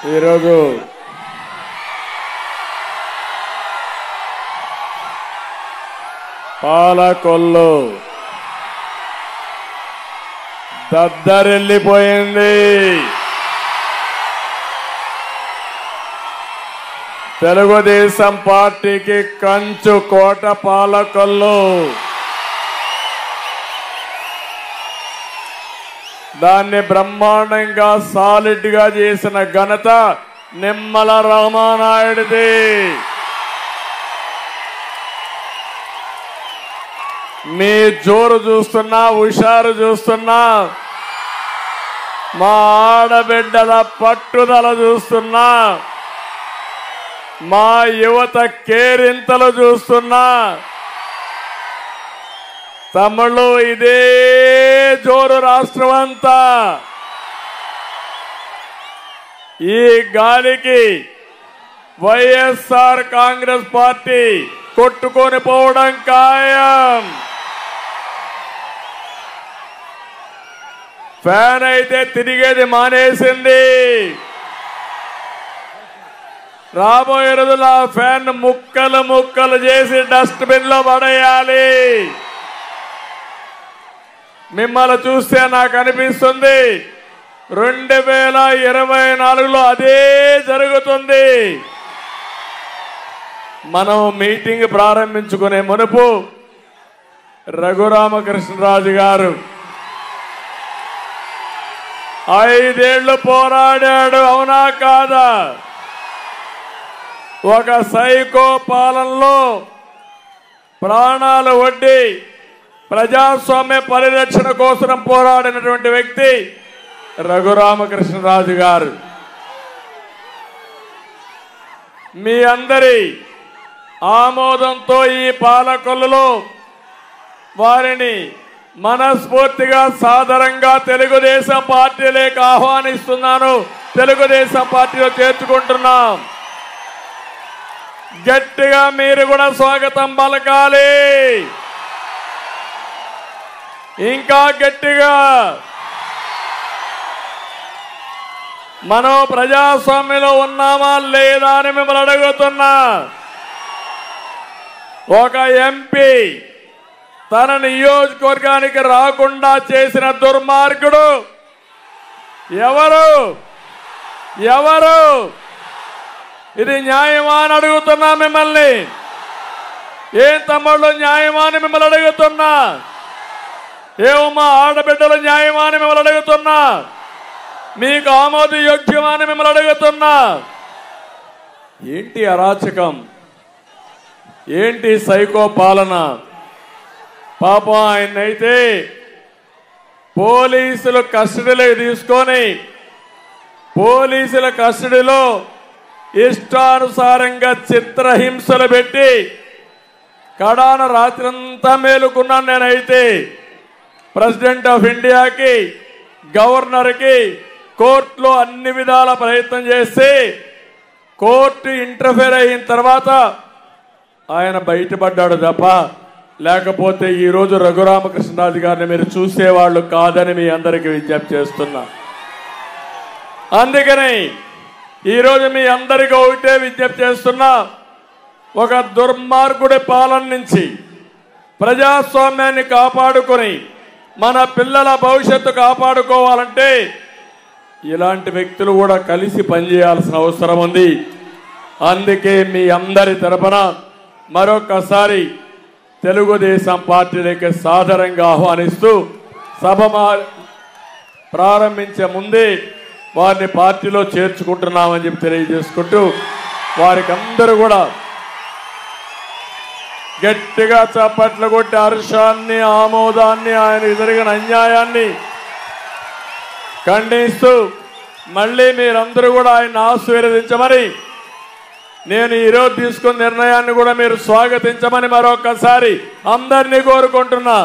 ఈరోజు పాలకొల్లు దద్దరిల్లిపోయింది. తెలుగుదేశం పార్టీకి కంచు కోట పాలకొల్లు. దాన్ని బ్రహ్మాండంగా సాలిడ్ గా చేసిన ఘనత నిమ్మల రామానాయుడిది. మీ జోరు చూస్తున్నా, హుషారు చూస్తున్నా, మా ఆడబిడ్డల పట్టుదల చూస్తున్నా, మా యువత కేరింతలు చూస్తున్నా, తమిళు ఇదే జోరు రాష్ట్రం అంతా. ఈ గాలికి వైఎస్ఆర్ కాంగ్రెస్ పార్టీ కొట్టుకొని పోవడం ఖాయం. ఫ్యాన్ అయితే తిరిగేది మానేసింది. రాబోయే రోజుల్లో ఆ ఫ్యాన్ ముక్కలు ముక్కలు చేసి డస్ట్బిన్ లో పడేయాలి. మిమ్మల్ని చూస్తే నాకు అనిపిస్తుంది 2024లో అదే జరుగుతుంది. మనం మీటింగ్ ప్రారంభించుకునే మునుపు రఘురామకృష్ణరాజు గారు 5 ఏళ్లు పోరాడాడు, అవునా కాదా? ఒక సైకో పాలనలో ప్రాణాలు ఒడ్డి ప్రజాస్వామ్య పరిరక్షణ కోసం పోరాడినటువంటి వ్యక్తి రఘురామకృష్ణరాజు గారు. మీ అందరి ఆమోదంతో ఈ పాలకొల్లులో వారిని మనస్ఫూర్తిగా సాదరంగా తెలుగుదేశం పార్టీలోకి ఆహ్వానిస్తున్నాను. తెలుగుదేశం పార్టీలో చేర్చుకుంటున్నాం. గట్టిగా మీరు కూడా స్వాగతం పలకాలి. ఇంకా గట్టిగా. మనం ప్రజాస్వామ్యంలో ఉన్నామా లేదా అని మిమ్మల్ని అడుగుతున్నా. ఒక ఎంపీ తన నియోజకవర్గానికి రాకుండా చేసిన దుర్మార్గుడు ఎవరు? ఎవరు? ఇది న్యాయమా అని అడుగుతున్నా మిమ్మల్ని. ఏం తమ్ముళ్ళు న్యాయమా అని మిమ్మల్ని అడుగుతున్నా. ఏమమ్మా ఆడబిడ్డలు న్యాయమా అని మిమ్మల్ని అడుగుతున్నా. మీకు ఆమోదయోగ్యమా అని మిమ్మల్ని అడుగుతున్నా. ఏంటి అరాచకం? ఏంటి సైకో పాలన? పాపం ఆయన్నైతే పోలీసులు కస్టడీలోకి తీసుకొని పోలీసుల కస్టడీలో ఇష్టానుసారంగా చిత్రహింసలు పెట్టి కడాన రాత్రంతా మేలుకున్నాను. నేనైతే ప్రెసిడెంట్ ఆఫ్ ఇండియాకి, గవర్నర్కి కోర్టులో అన్ని విధాల ప్రయత్నం చేసి కోర్టు ఇంటర్ఫేర్ అయిన తర్వాత ఆయన బయటపడ్డాడు తప్ప, లేకపోతే ఈరోజు రఘురామకృష్ణరాజు గారిని మీరు చూసేవాళ్ళు కాదని మీ అందరికీ విజ్ఞప్తి చేస్తున్నా. అందుకని ఈరోజు మీ అందరికీ ఒకటే విజ్ఞప్తి చేస్తున్నా. ఒక దుర్మార్గుడి పాలన నుంచి ప్రజాస్వామ్యాన్ని కాపాడుకొని మన పిల్లల భవిష్యత్తు కాపాడుకోవాలంటే ఇలాంటి వ్యక్తులు కూడా కలిసి పనిచేయాల్సిన అవసరం ఉంది. అందుకే మీ అందరి తరపున మరొకసారి తెలుగుదేశం పార్టీలోకి సాదరంగా ఆహ్వానిస్తూ సభ ప్రారంభించే ముందే వారిని పార్టీలో చేర్చుకుంటున్నామని చెప్పి తెలియజేసుకుంటూ వారికి అందరూ కూడా గట్టిగా చప్పట్లు కొట్టి హర్షాన్ని, ఆమోదాన్ని, ఆయన జరిగిన అన్యాయాన్ని ఖండిస్తూ మళ్ళీ మీరందరూ కూడా ఆయన ఆశీర్వదించమని, నేను ఈరోజు తీసుకున్న నిర్ణయాన్ని కూడా మీరు స్వాగతించమని మరొకసారి అందరినీ కోరుకుంటున్నా.